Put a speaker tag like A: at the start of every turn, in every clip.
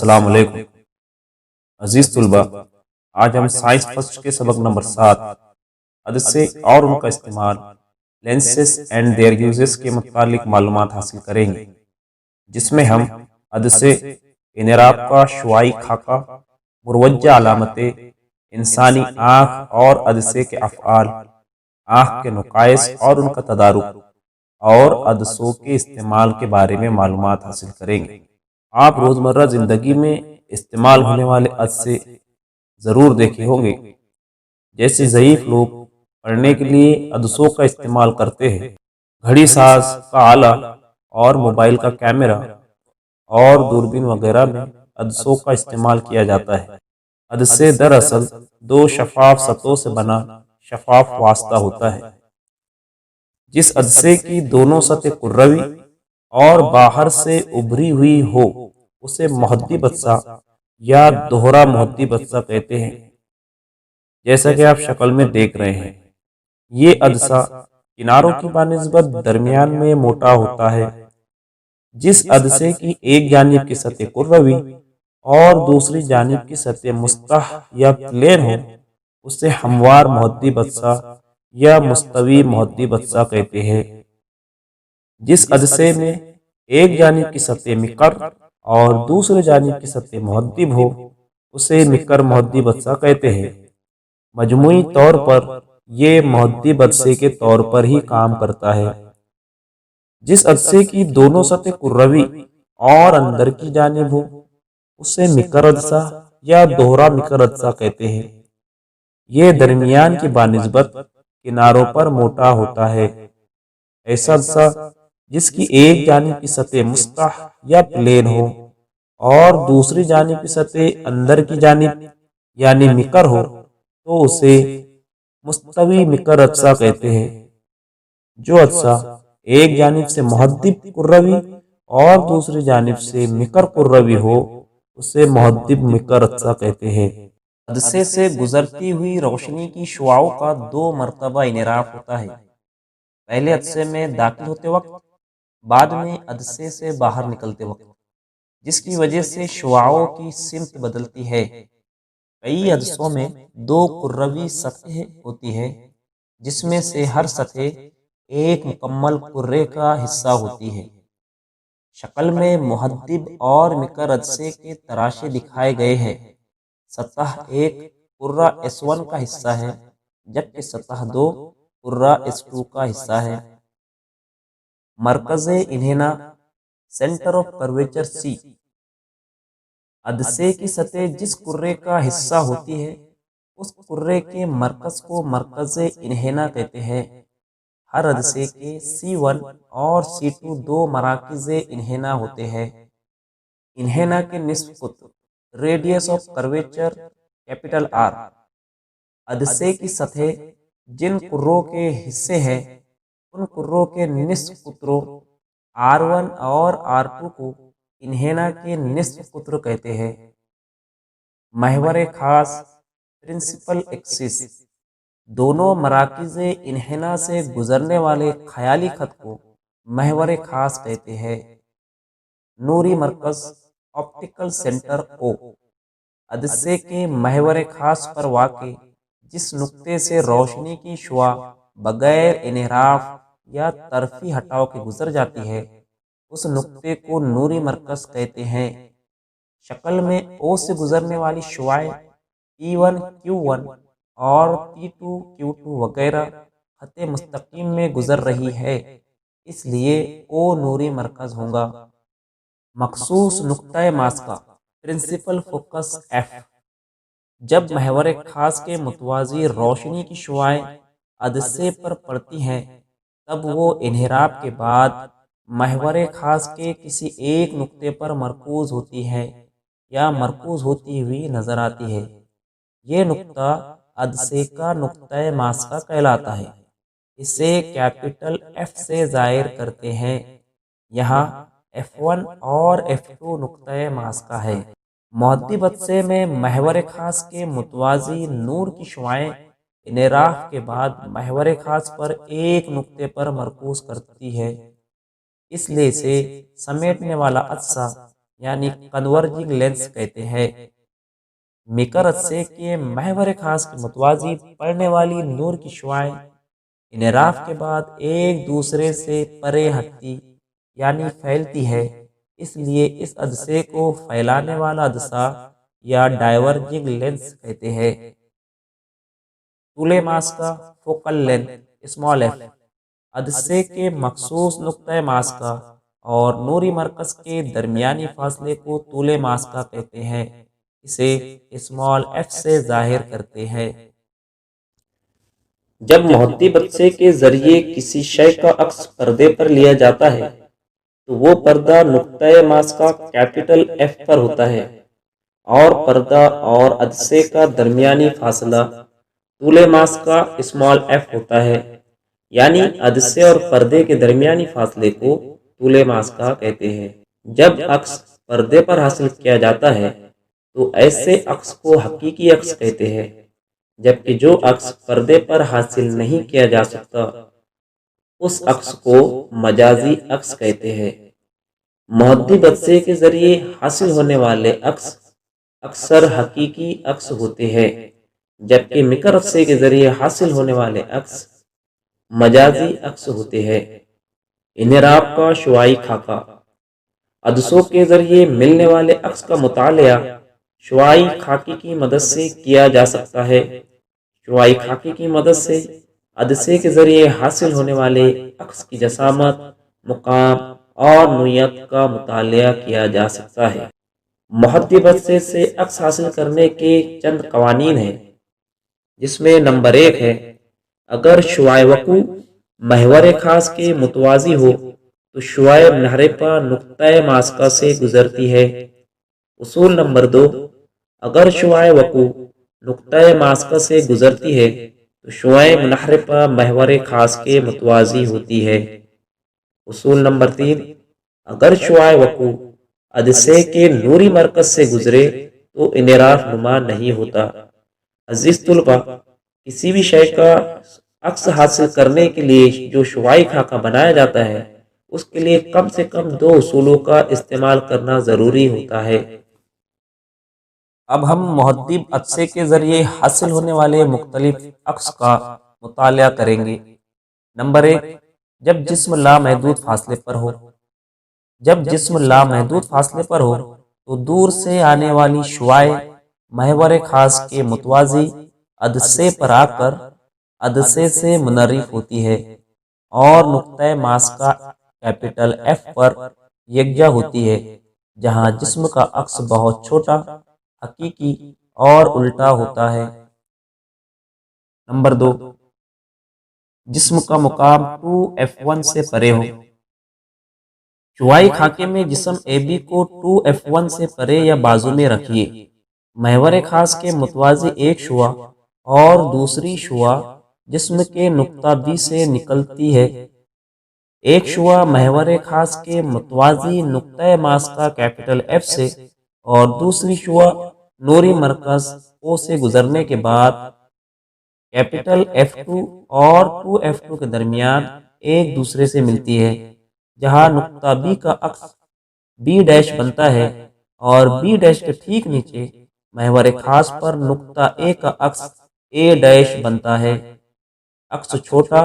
A: السلام علیکم عزیز طلبہ، آج ہم سائنس فرسٹ کے سبق نمبر 7 عدسے اور ان کا استعمال لینسز اینڈ دیئر یوزز کے متعلق معلومات حاصل کریں گے، جس میں ہم عدسے، انحراف کا شعاعی خاکہ، مروجہ علامتیں، انسانی آنکھ اور عدسے کے افعال، آنکھ کے نقائص اور ان کا تدارک اور عدسوں کے استعمال کے بارے میں معلومات حاصل کریں گے۔ آپ روزمرہ زندگی میں استعمال ہونے والے عدسے ضرور دیکھے ہوں گے، جیسے ضعیف لوگ پڑھنے کے لیے عدسوں کا استعمال کرتے ہیں۔ گھڑی ساز کا آلہ اور موبائل کا کیمرہ اور دوربین وغیرہ میں عدسوں کا استعمال کیا جاتا ہے۔ عدسے دراصل دو شفاف سطحوں سے بنا شفاف واسطہ ہوتا ہے۔ جس عدسے کی دونوں سطح کروی اور باہر سے ابھری ہوئی ہو اسے محدب عدسہ یا دوہرا محدب عدسہ کہتے ہیں، جیسا کہ آپ شکل میں دیکھ رہے ہیں۔ یہ عدسہ کناروں کی بنسبت درمیان میں موٹا ہوتا ہے۔ جس عدسے کی ایک جانب کی سطح کروی اور دوسری جانب کی سطح مسطح یا پلین ہو اسے ہموار محدب عدسہ یا مستوی محدب عدسہ کہتے ہیں۔ جس عدسے میں ایک جانب کی سطح مقر اور دوسرے جانب کی سطح محدب ہو اسے مقر محدب عدسہ کہتے ہیں۔ مجموعی طور پر یہ محدب عدسے کے طور پر ہی کام کرتا ہے۔ جس عدسے کی دونوں سطح کروی اور اندر کی جانب ہو اسے مقر عدسہ یا دوہرا مقر عدسہ کہتے ہیں۔ یہ درمیان کی بنسبت کناروں پر موٹا ہوتا ہے۔ ایسا عدسہ جس کی ایک جانب کی سطح مسطح یا پلین ہو اور دوسری جانب کی سطح اندر کی جانب یعنی مقر ہو تو اسے مستوی مقر عدسہ کہتے ہیں۔ جو عدسہ ایک جانب سے محدب کروی اور دوسری جانب سے مقر کروی ہو اسے محدب مقر عدسہ کہتے ہیں۔ عدسے سے گزرتی ہوئی روشنی کی شعاعوں کا دو مرتبہ انحراف ہوتا ہے، پہلے عدسے میں داخل ہوتے وقت، بعد میں عدسے سے باہر نکلتے وقت، جس کی وجہ سے شعاعوں کی سمت بدلتی ہے۔ کئی عدسوں میں دو کروی سطحیں ہوتی ہیں، جس میں سے ہر سطح ایک مکمل کرے کا حصہ ہوتی ہے۔ شکل میں محدب اور مقر عدسے کے تراشے دکھائے گئے ہیں۔ سطح ایک کرہ S1 کا حصہ ہے جبکہ سطح دو کرہ S2 کا حصہ ہے۔ مرکز انحناء سینٹر آف کرویچر C، عدسے کی سطح جس کرے کا حصہ ہوتی ہے اس کرے کے مرکز کو مرکز انحناء کہتے ہیں۔ ہر عدسے کے C1 اور C2 دو مراکز انحناء ہوتے ہیں۔ انحناء کے نصف قطر radius of curvature capital R، عدسے کی سطح جن کروں کے حصے ہیں ان کروں کے نصف قطروں R1 اور R2 کو انحناء کے نصف قطر کہتے ہیں۔ محور خاص پرنسپل ایکسس، دونوں مراکز انحناء سے گزرنے والے خیالی خط کو محور خاص کہتے ہیں۔ نوری مرکز آپٹیکل سینٹر O، عدسے کے محور خاص پر واقع جس نقطے سے روشنی کی شعاع بغیر انحراف یا طرفی ہٹاؤ کے گزر جاتی ہے اس نقطے کو نوری مرکز کہتے ہیں۔ شکل میں O سے گزرنے والی شعاعیں P1 Q1 اور P2 Q2 وغیرہ خط مستقیم میں گزر رہی ہے، اس لیے O نوری مرکز ہوگا۔ مخصوص نقطۂ ماسکہ پرنسپل فوکس F، جب محور خاص کے متوازی روشنی کی شعاعیں عدسے پر پڑتی ہیں تب وہ انحراف کے بعد محور خاص کے کسی ایک نقطے پر مرکوز ہوتی ہے یا مرکوز ہوتی ہوئی نظر آتی ہے۔ یہ نقطہ عدسے کا نقطۂ ماسکہ کہلاتا ہے۔ اسے کیپٹل F سے ظاہر کرتے ہیں۔ یہاں F1 اور F2 نقطۂ ماسکہ ہے۔ محدب عدسے میں محور خاص کے متوازی نور کی شعاعیں انحراف کے بعد محور خاص پر ایک نقطے پر مرکوز کرتی ہے، اس لیے اسے سمیٹنے والا عدسہ یعنی کنورجنگ لینس کہتے ہیں۔ مکر عدسے کے محور خاص کے متوازی پڑنے والی نور کی شعاعیں انحراف کے بعد ایک دوسرے سے پرے ہٹتی یعنی پھیلتی ہے، اس لیے اس عدسے کو پھیلانے والا عدسہ یا ڈائیورجنگ لینس کہتے ہیں۔ طول ماس کا فوکل لینتھ اسمال ایف عدسے کے مخصوص نقطۂ ماس کا اور نوری مرکز کے درمیانی فاصلے کو طول ماس کا کہتے ہیں، اسے اسمال ایف سے ظاہر کرتے ہیں۔
B: جب محدب عدسے کے ذریعے کسی شے کا عکس پردے پر لیا جاتا ہے تو وہ پردہ نقطۂ ماس کا کیپٹل ایف پر ہوتا ہے اور پردہ اور عدسے کا درمیانی فاصلہ طول ماس کا اسمال ایف ہوتا ہے، یعنی عدسے اور پردے کے درمیانی فاصلے کو طول ماس کا کہتے ہیں۔ جب عکس پردے پر حاصل کیا جاتا ہے تو ایسے عکس کو حقیقی عکس کہتے ہیں، جبکہ جو عکس پردے پر حاصل نہیں کیا جا سکتا اس عکس کو مجازی عکس کہتے ہیں۔ محدب عدسے کے ذریعے حاصل ہونے والے عکس اکثر حقیقی عکس ہوتے ہیں، جبکہ مکر عدسے کے ذریعے حاصل ہونے والے عکس مجازی عکس ہوتے ہیں۔ انحراف کا شعاعی خاکہ عدسوں کے ذریعے ملنے والے عکس کا مطالعہ شعاعی خاکے کی مدد سے کیا جا سکتا ہے۔ شعاعی خاکے کی مدد سے عدسے کے ذریعے حاصل ہونے والے عکس کی جسامت، مقام اور نوعیت کا مطالعہ کیا جا سکتا ہے۔ محدب عدسے سے عکس حاصل کرنے کے چند قوانین ہیں، جس میں نمبر 1 ہے، اگر شعاع وقوع محور خاص کے متوازی ہو تو شعاع منحرفہ نقطۂ ماسکہ سے گزرتی ہے۔ اصول نمبر 2، اگر شعاع وقوع نقطۂ ماسکہ سے گزرتی ہے تو شعاع منحرفہ محور خاص کے متوازی ہوتی ہے۔ اصول نمبر 3، اگر شعاع وقوع عدسے کے نوری مرکز سے گزرے تو انحراف نما نہیں ہوتا۔ عزیز طلبہ، کسی بھی شے کا عکس حاصل کرنے کے لیے جو شعاعی خاکہ بنایا جاتا ہے اس کے لیے کم سے کم 2 اصولوں کا استعمال کرنا ضروری ہوتا ہے۔
A: اب ہم محدب عدسے کے ذریعے حاصل ہونے والے مختلف عکس کا مطالعہ کریں گے۔ نمبر 1، جب جسم لامحدود فاصلے پر ہو۔ جب جسم لامحدود فاصلے پر ہو تو دور سے آنے والی شعاعیں محور خاص کے متوازی عدسے پر آ کر عدسے سے منحرف ہوتی ہے اور نقطۂ ماسکہ کیپٹل ایف پر یکجا ہوتی ہے، جہاں جسم کا عکس بہت چھوٹا، حقیقی اور الٹا ہوتا ہے۔ نمبر 2، جسم کا مقام 2F1 سے پرے ہو۔ شعاعی خاکے میں جسم اے بی کو 2F1 سے پرے یا بازو میں رکھیے۔ محور خاص کے متوازی ایک شعاع اور دوسری شعاع جسم کے نقطہ بی سے نکلتی ہے۔ ایک شعاع محور خاص کے متوازی نقطۂ ماسکہ کیپٹل ایف سے اور دوسری شعاع نوری مرکز او سے گزرنے کے بعد کیپٹل F2 اور 2F2 کے درمیان ایک دوسرے سے ملتی ہے، جہاں نقطہ بی کا عکس بی ڈیش بنتا ہے اور بی ڈیش کے ٹھیک نیچے محور خاص پر نقطہ اے کا عکس اے ڈیش بنتا ہے۔ عکس چھوٹا،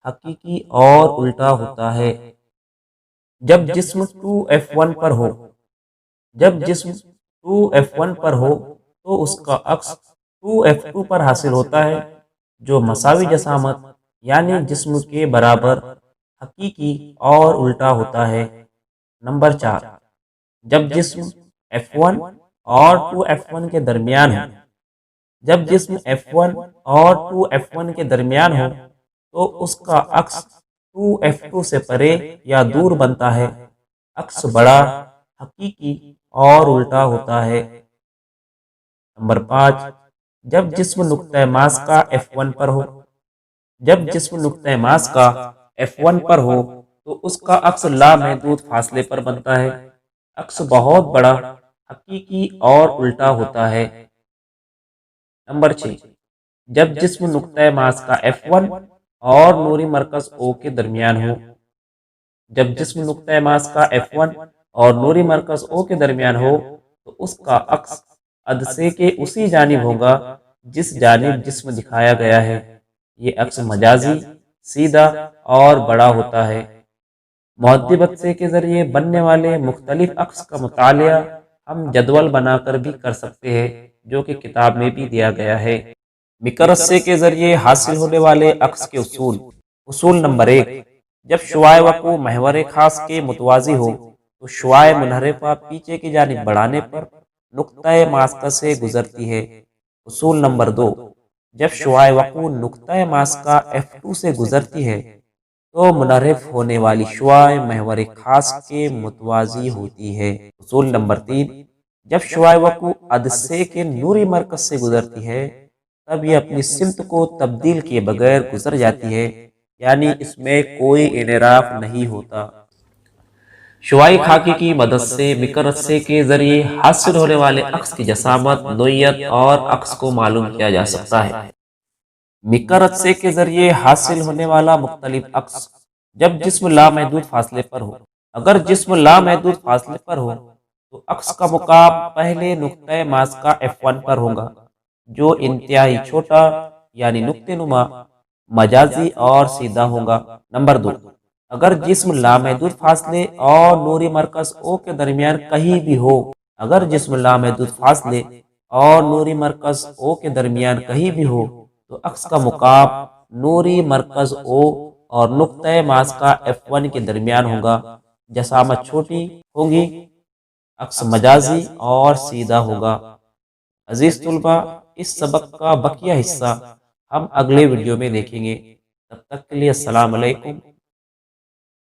A: حقیقی اور الٹا ہوتا ہے۔ جب جسم 2F1 پر ہو۔ جب جسم 2F1 پر ہو تو اس کا عکس 2F2 پر حاصل ہوتا ہے، جو مساوی جسامت یعنی جسم کے برابر، حقیقی اور الٹا ہوتا ہے۔ نمبر 4، جب جسم F1 اور 2F1 کے درمیان ہو۔ جب جسم F1 اور 2F1 کے درمیان ہو تو اس کا عکس 2F2 سے پرے یا دور بنتا ہے، عکس بڑا، حقیقی اور الٹا ہوتا ہے۔ نمبر 5، جب جسم نقطۂ ماسکہ F1 پر ہو۔ جب جسم نقطۂ ماسکہ F1 پر ہو تو اس کا عکس لامحدود فاصلے پر بنتا ہے، عکس بہت بڑا، حقیقی اور الٹا ہوتا ہے۔ نمبر 6، جب جسم نقطۂ ماسکہ F1 اور نوری مرکز O کے درمیان ہو۔ جب جسم نقطۂ ماسکہ F1 اور نوری مرکز او کے درمیان ہو تو اس کا عکس عدسے کے اسی جانب ہوگا جس جانب جسم دکھایا گیا ہے۔ یہ عکس مجازی، سیدھا اور بڑا ہوتا ہے۔ محدب عدسے کے ذریعے بننے والے مختلف عکس کا مطالعہ ہم جدول بنا کر بھی کر سکتے ہیں، جو کہ کتاب میں بھی دیا گیا ہے۔ مکر عدسے کے ذریعے حاصل ہونے والے عکس کے اصول۔ اصول نمبر 1، جب شعاع وقوع محور خاص کے متوازی ہو تو شعاع منحرفہ پیچھے کی جانب بڑھانے پر نقطۂ ماسکہ سے گزرتی ہے۔ اصول نمبر 2، جب شعاع وقوع نقطۂ ماسکہ F2 سے گزرتی ہے تو منحرف ہونے والی شعاع محور خاص کے متوازی ہوتی ہے۔ اصول نمبر 3، جب شعاع وقوع عدسے کے نوری مرکز سے گزرتی ہے تب یہ اپنی سمت کو تبدیل کیے بغیر گزر جاتی ہے، یعنی اس میں کوئی انحراف نہیں ہوتا۔ شعاعی خاکے کی مدد سے مکر عدسے کے ذریعے حاصل ہونے والے عکس کی جسامت، نوعیت اور عکس کو معلوم کیا جا سکتا ہے۔ مکر عدسے کے ذریعے حاصل ہونے والا مختلف عکس۔ جب جسم لامحدود فاصلے پر ہو۔ اگر جسم لامحدود فاصلے پر ہو تو عکس کا مقام پہلے نقطۂ ماسکہ F1 پر ہوگا، جو انتہائی چھوٹا یعنی نقطہ نما، مجازی اور سیدھا ہوگا۔ نمبر 2، اگر جسم لامحدود فاصلے اور نوری مرکز O کے درمیان کہیں بھی ہو۔ اگر جسم لامحدود فاصلے اور نوری مرکز O کے درمیان کہیں بھی ہو تو عکس کا مقام نوری مرکز O اور نقطۂ ماسکہ F1 کے درمیان ہوگا، جسامت چھوٹی ہوگی، عکس مجازی اور سیدھا ہوگا۔ عزیز طلبہ، اس سبق کا بقیہ حصہ ہم اگلے ویڈیو میں دیکھیں گے۔ تب تک کے لیے السلام علیکم